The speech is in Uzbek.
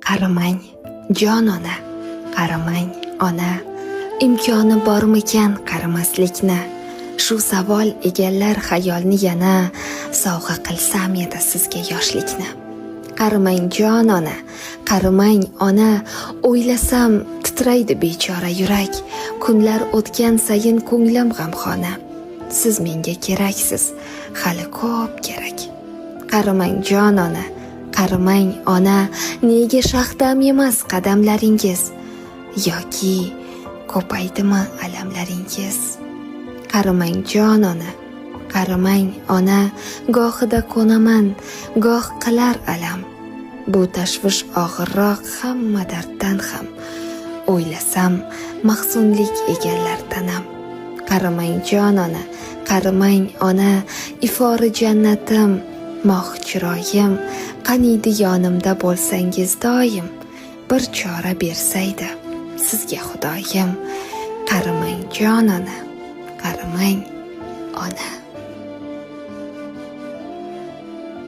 Qaramang, jon ona, qaramang ona, imkoni bormikan qaramaslikni? Shu savol egallar xayolni yana, sovg'a qilsam edi sizga yoshlikni. Qaramang jon ona, qaramang ona, o'ylasam titraydi bechora yurak. Kunlar o'tgan sayin ko'nglim g'amxona. Siz menga keraksiz, hali ko'p kerak. Qaramang jon ona, qaramang ona, nega shaxdam emas qadamlaringiz? Yoki ko'paydimi alamlaringiz? Qaramang jon ona, qaramang ona, gohida ko'naman, goh qilar alam. Bu tashvish og'irroq hamma darddan ham. O'ylasam mahzunlik egallar tanam. Qaramang jon ona, qaramang ona, ifori jannatim, moh chiroyim, qaniydi yonimda bo'lsangiz doim, bir chora bersaydi sizga Xudoyim. Qaramang jon ona, qaramang ona.